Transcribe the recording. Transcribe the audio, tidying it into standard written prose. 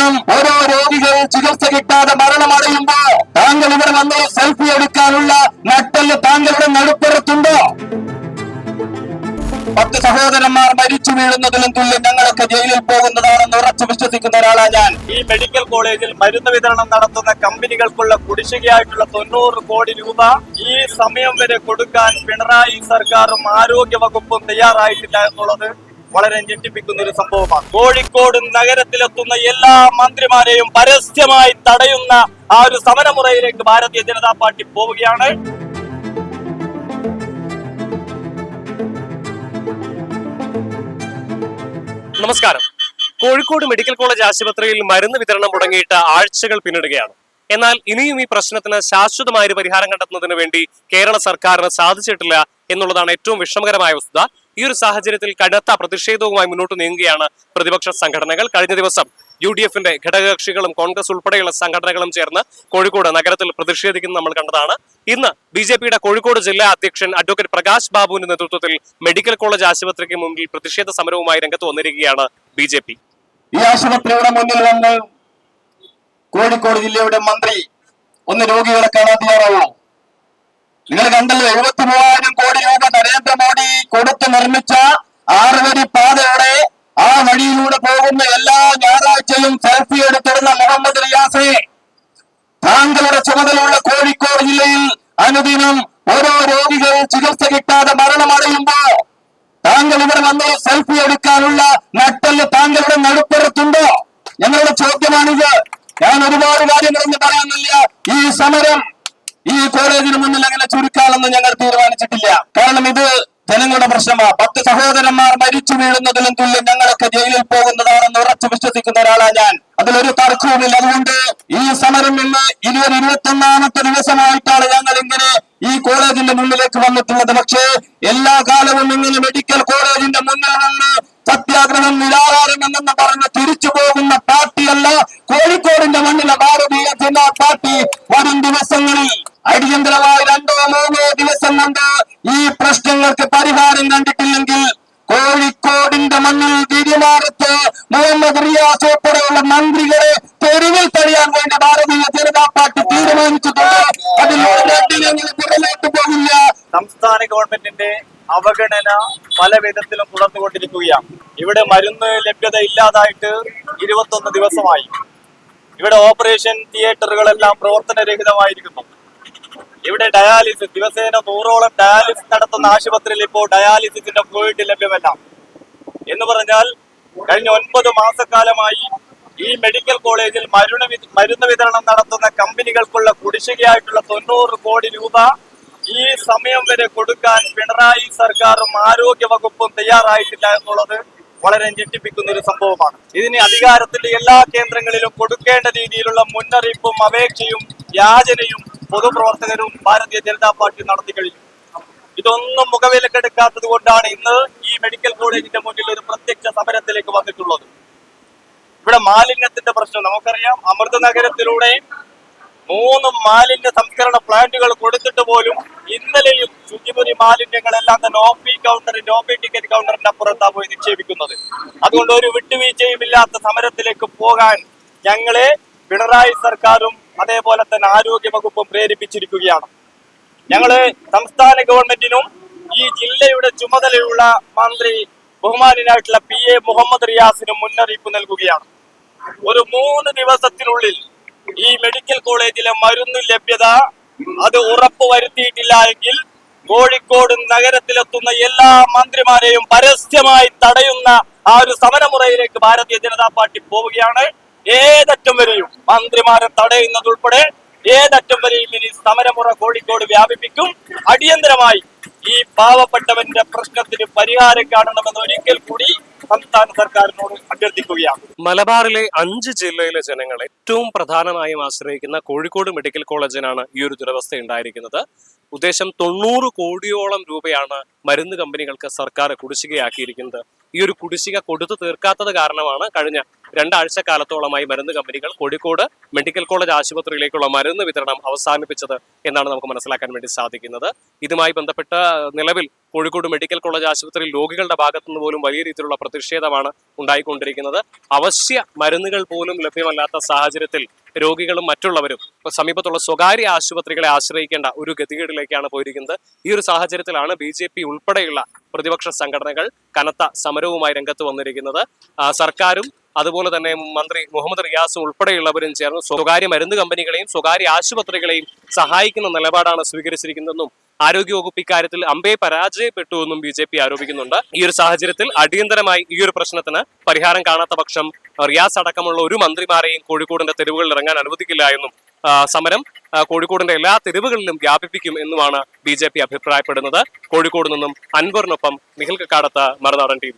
അനുദിനം ഓരോ രോഗികൾ ചികിത്സ കിട്ടാതെ മരണമടയുമ്പോ താങ്കൾ ഇവിടെ വന്ന് സെൽഫി എടുക്കാനുള്ള നട്ടല് താങ്കളുടെ നടുപ്പുറത്തുണ്ടോ? 10 സഹോദരന്മാർ മരിച്ചു വീഴുന്നതിലും തുല്യം ഞങ്ങളൊക്കെ ജയിലിൽ പോകുന്നതാണെന്ന് ഉറച്ചു വിശ്വസിക്കുന്ന ഒരാളാണ് ഞാൻ. ഈ മെഡിക്കൽ കോളേജിൽ മരുന്ന് വിതരണം നടത്തുന്ന കമ്പനികൾക്കുള്ള കുടിശ്ശികയായിട്ടുള്ള 90 കോടി രൂപ ഈ സമയം വരെ കൊടുക്കാൻ പിണറായി സർക്കാരും ആരോഗ്യ വകുപ്പും തയ്യാറായിട്ടില്ല എന്നുള്ളത് വളരെ ഞെട്ടിപ്പിക്കുന്ന ഒരു സംഭവമാണ്. കോഴിക്കോട് നഗരത്തിലെത്തുന്ന എല്ലാ മന്ത്രിമാരെയും പരസ്യമായി തടയുന്ന ആ ഒരു സമരമുറയിലേക്ക് ഭാരതീയ ജനതാ പാർട്ടി പോവുകയാണ്. നമസ്കാരം. കോഴിക്കോട് മെഡിക്കൽ കോളേജ് ആശുപത്രിയിൽ മരുന്ന് വിതരണം മുടങ്ങിയിട്ട് ആഴ്ചകൾ പിന്നിടുകയാണ്. എന്നാൽ ഇനിയും ഈ പ്രശ്നത്തിന് ശാശ്വതമായ ഒരു പരിഹാരം കണ്ടെത്തുന്നതിന് വേണ്ടി കേരള സർക്കാരിന് സാധിച്ചിട്ടില്ല എന്നുള്ളതാണ് ഏറ്റവും വിഷമകരമായ വസ്തുത. ഈ ഒരു സാഹചര്യത്തിൽ കടുത്ത പ്രതിഷേധവുമായി മുന്നോട്ട് നീങ്ങുകയാണ് പ്രതിപക്ഷ സംഘടനകൾ. കഴിഞ്ഞ ദിവസം UDF-ന്റെ ഘടകകക്ഷികളും കോൺഗ്രസ് ഉൾപ്പെടെയുള്ള സംഘടനകളും ചേർന്ന് കോഴിക്കോട് നഗരത്തിൽ പ്രതിഷേധിക്കുന്നത് നമ്മൾ കണ്ടതാണ്. ഇന്ന് BJP-യുടെ കോഴിക്കോട് ജില്ലാ അധ്യക്ഷൻ അഡ്വക്കേറ്റ് പ്രകാശ് ബാബുവിന്റെ നേതൃത്വത്തിൽ മെഡിക്കൽ കോളേജ് ആശുപത്രിക്ക് മുമ്പിൽ പ്രതിഷേധ സമരവുമായി രംഗത്ത് വന്നിരിക്കുകയാണ് BJP. ഈ ആശുപത്രിയുടെ മുന്നിൽ വന്ന് കോഴിക്കോട് ജില്ലയുടെ മന്ത്രി ഒന്ന് രോഗികളെ കാണാൻ തയ്യാറാവോ? നിങ്ങൾ കണ്ടല്ലോ, 73,000 കോടി രൂപ നരേന്ദ്രമോദി കൊടുത്ത് നിർമ്മിച്ച 6 വരി പാതയുടെ ആ വഴിയിലൂടെ പോകുന്ന എല്ലാ ഞായറാഴ്ചയും സെൽഫി എടുത്തിടുന്ന മുഹമ്മദ് റിയാസെ, താങ്കളുടെ ചുമതലയുള്ള കോഴിക്കോട് ജില്ലയിൽ അനുദിനം ഓരോ രോഗികൾ ചികിത്സ കിട്ടാതെ മരണമടയുമ്പോ താങ്കൾ ഇവിടെ വന്ന് സെൽഫി എടുക്കാനുള്ള നട്ടല് താങ്കളുടെ നടുപ്പുറത്തുണ്ടോ? ഞങ്ങളുടെ ചോദ്യമാണിത്. ഞാൻ ഒരുപാട് കാര്യങ്ങളൊന്നും പറയാനില്ല. ഈ സമരം ഈ കോളേജിന് മുന്നിൽ അങ്ങനെ ചുരുക്കാണെന്ന് ഞങ്ങൾ തീരുമാനിച്ചിട്ടില്ല. കാരണം ഇത് ജനങ്ങളുടെ പ്രശ്നമാണ്. 10 സഹോദരന്മാർ മരിച്ചു വീഴുന്നതിലും തുല്യം ഞങ്ങളൊക്കെ ജയിലിൽ പോകുന്നതാണെന്ന് ഉറച്ചു വിശ്വസിക്കുന്ന ഒരാളാണ് ഞാൻ. അതിലൊരു തർക്കവുമില്ല. അതുകൊണ്ട് ഈ സമരം ഇന്ന് 21ാമത്തെ ദിവസമായിട്ടാണ് ഞങ്ങൾ ഇങ്ങനെ ഈ കോളേജിന്റെ മുന്നിലേക്ക് വന്നിട്ടുള്ളത്. പക്ഷേ എല്ലാ കാലവും ഇങ്ങനെ മെഡിക്കൽ കോളേജിന്റെ മുന്നിൽ നിന്ന് സത്യാഗ്രഹം നിരാഹാരം എന്നെന്ന് പറഞ്ഞ് തിരിച്ചു പോകുന്ന പാർട്ടിയല്ല കോഴിക്കോടിന്റെ മണ്ണിലെ ഭാരതീയ ജനതാ പാർട്ടി. വരും ദിവസങ്ങളിൽ അടിയന്തരമായി 2-3 ദിവസം കൊണ്ട് ഈ പ്രശ്നങ്ങൾക്ക് പരിഹാരം കണ്ടിട്ടില്ലെങ്കിൽ കോഴിക്കോടിന്റെ മണ്ണിൽ തിരുമാറത്ത് മുഹമ്മദ് റിയാസ് ഉൾപ്പെടെയുള്ള മന്ത്രികളെ തെരുവിൽ തടയാൻ വേണ്ടി ഭാരതീയ ജനതാ പാർട്ടി തീരുമാനിച്ചിട്ടുണ്ട്. അതിലൂടെ പുറമേട്ട് പോകില്ല. സംസ്ഥാന ഗവൺമെന്റിന്റെ അവഗണന പല വിധത്തിലും തുടർന്നുകൊണ്ടിരിക്കുകയാണ്. ഇവിടെ മരുന്ന് ലഭ്യത ഇല്ലാതായിട്ട് 21 ദിവസമായി. ഇവിടെ ഓപ്പറേഷൻ തിയേറ്ററുകളെല്ലാം പ്രവർത്തനരഹിതമായിരിക്കുന്നു. ഇവിടെ ഡയാലിസിസ് ദിവസേന 100ഓളം ഡയാലിസിസ് നടത്തുന്ന ആശുപത്രിയിൽ ഇപ്പോൾ ഡയാലിസിസിന്റെ ഫ്ലൂയിഡ് ലഭ്യമല്ല. എന്ന് പറഞ്ഞാൽ കഴിഞ്ഞ 9 മാസക്കാലമായി ഈ മെഡിക്കൽ കോളേജിൽ മരുന്ന് വിതരണം നടത്തുന്ന കമ്പനികൾക്കുള്ള കുടിശ്ശികയായിട്ടുള്ള 90 കോടി രൂപ ഈ സമയം വരെ കൊടുക്കാൻ പിണറായി സർക്കാരും ആരോഗ്യ വകുപ്പും തയ്യാറായിട്ടില്ല എന്നുള്ളത് വളരെ ഞെട്ടിപ്പിക്കുന്ന ഒരു സംഭവമാണ്. ഇതിന് അധികാരത്തിന്റെ എല്ലാ കേന്ദ്രങ്ങളിലും കൊടുക്കേണ്ട രീതിയിലുള്ള മുന്നറിയിപ്പും അപേക്ഷയും യാചനയും പൊതുപ്രവർത്തകരും ഭാരതീയ ജനതാ പാർട്ടി നടത്തി കഴിഞ്ഞു. ഇതൊന്നും മുഖവിലക്കെടുക്കാത്തത് കൊണ്ടാണ് ഇന്ന് ഈ മെഡിക്കൽ കോളേജിന്റെ മുന്നിൽ ഒരു പ്രത്യക്ഷ സമരത്തിലേക്ക് വന്നിട്ടുള്ളത്. ഇവിടെ മാലിന്യത്തിന്റെ പ്രശ്നം നമുക്കറിയാം. അമൃത നഗരത്തിലൂടെ 3 മാലിന്യ സംസ്കരണ പ്ലാന്റുകൾ കൊടുത്തിട്ട് പോലും ഇന്നലെയും ശുചിമുറി മാലിന്യങ്ങളെല്ലാം തന്നെ OP ടിക്കറ്റ് കൗണ്ടറിന്റെ അപ്പുറത്താണ് പോയി നിക്ഷേപിക്കുന്നത്. അതുകൊണ്ട് ഒരു വിട്ടുവീഴ്ചയും ഇല്ലാത്ത സമരത്തിലേക്ക് പോകാൻ ഞങ്ങളെ പിണറായി സർക്കാരും അതേപോലെ തന്നെ ആരോഗ്യ വകുപ്പും പ്രേരിപ്പിച്ചിരിക്കുകയാണ്. ഞങ്ങള് സംസ്ഥാന ഗവൺമെന്റിനും ഈ ജില്ലയുടെ ചുമതലയുള്ള മന്ത്രി ബഹുമാനായിട്ടുള്ള PA മുഹമ്മദ് റിയാസിനും മുന്നറിയിപ്പ് നൽകുകയാണ്. ഒരു 3 ദിവസത്തിനുള്ളിൽ ഈ മെഡിക്കൽ കോളേജിലെ മരുന്ന് ലഭ്യത അത് ഉറപ്പുവരുത്തിയിട്ടില്ല എങ്കിൽ കോഴിക്കോട് നഗരത്തിലെത്തുന്ന എല്ലാ മന്ത്രിമാരെയും പരസ്യമായി തടയുന്ന ആ ഒരു സമരമുറയിലേക്ക് ഭാരതീയ ജനതാ പാർട്ടി പോവുകയാണ്. ഏതറ്റം വരെയും മന്ത്രിമാരെ തടയുന്നതുൾപ്പെടെ ഏതറ്റം വരെയും ഇനി സമരമുറ കോഴിക്കോട് വ്യാപിപ്പിക്കും. അടിയന്തരമായി ഈ പാവപ്പെട്ടവന്റെ പ്രശ്നത്തിന് പരിഹാരം കാണണമെന്ന് ഒരിക്കൽ കൂടി സംസ്ഥാന സർക്കാരിനോട് അഭ്യർത്ഥിക്കുകയാണ്. മലബാറിലെ 5 ജില്ലയിലെ ജനങ്ങൾ ഏറ്റവും പ്രധാനമായും ആശ്രയിക്കുന്ന കോഴിക്കോട് മെഡിക്കൽ കോളേജിനാണ് ഈ ഒരു ദുരവസ്ഥ ഉണ്ടായിരിക്കുന്നത്. ഉദ്ദേശം 90 കോടിയോളം രൂപയാണ് മരുന്ന് കമ്പനികൾക്ക് സർക്കാർ കുടിശ്ശികയാക്കിയിരിക്കുന്നത്. ഈ ഒരു കുടിശ്ശിക കൊടുത്തു തീർക്കാത്തത് കാരണമാണ് കഴിഞ്ഞ 2 ആഴ്ചക്കാലത്തോളമായി മരുന്ന് കമ്പനികൾ കോഴിക്കോട് മെഡിക്കൽ കോളേജ് ആശുപത്രിയിലേക്കുള്ള മരുന്ന് വിതരണം അവസാനിപ്പിച്ചത് എന്നാണ് നമുക്ക് മനസ്സിലാക്കാൻ വേണ്ടി സാധിക്കുന്നത്. ഇതുമായി ബന്ധപ്പെട്ട നിലവിൽ കോഴിക്കോട് മെഡിക്കൽ കോളേജ് ആശുപത്രിയിൽ രോഗികളുടെ ഭാഗത്തുനിന്ന് പോലും വലിയ രീതിയിലുള്ള പ്രതിഷേധമാണ് ഉണ്ടായിക്കൊണ്ടിരിക്കുന്നത്. അവശ്യ മരുന്നുകൾ പോലും ലഭ്യമല്ലാത്ത സാഹചര്യത്തിൽ രോഗികളും മറ്റുള്ളവരും സമീപത്തുള്ള സ്വകാര്യ ആശുപത്രികളെ ആശ്രയിക്കേണ്ട ഒരു ഗതികേടിലേക്കാണ് പോയിരിക്കുന്നത്. ഈ ഒരു സാഹചര്യത്തിലാണ് BJP ഉൾപ്പെടെയുള്ള പ്രതിപക്ഷ സംഘടനകൾ കനത്ത സമരവുമായി രംഗത്ത് വന്നിരിക്കുന്നത്. സർക്കാരും അതുപോലെ തന്നെ മന്ത്രി മുഹമ്മദ് റിയാസും ഉൾപ്പെടെയുള്ളവരും ചേർന്ന് സ്വകാര്യ മരുന്ന് കമ്പനികളെയും സ്വകാര്യ ആശുപത്രികളെയും സഹായിക്കുന്ന നിലപാടാണ് സ്വീകരിച്ചിരിക്കുന്നതെന്നും ആരോഗ്യവകുപ്പ് ഇക്കാര്യത്തിൽ അമ്പേ പരാജയപ്പെട്ടു എന്നും BJP ആരോപിക്കുന്നുണ്ട്. ഈ ഒരു സാഹചര്യത്തിൽ അടിയന്തരമായി ഈ ഒരു പ്രശ്നത്തിന് പരിഹാരം കാണാത്ത പക്ഷം റിയാസ് അടക്കമുള്ള ഒരു മന്ത്രിമാരെയും കോഴിക്കോടിന്റെ തെരുവുകളിൽ ഇറങ്ങാൻ അനുവദിക്കില്ല എന്നും സമരം കോഴിക്കോടിന്റെ എല്ലാ തെരുവുകളിലും വ്യാപിപ്പിക്കും എന്നുമാണ് BJP അഭിപ്രായപ്പെടുന്നത്. കോഴിക്കോട് നിന്നും അൻവറിനൊപ്പം നിഖിൽ കക്കാടത്ത്, മറുനാടൻ TV.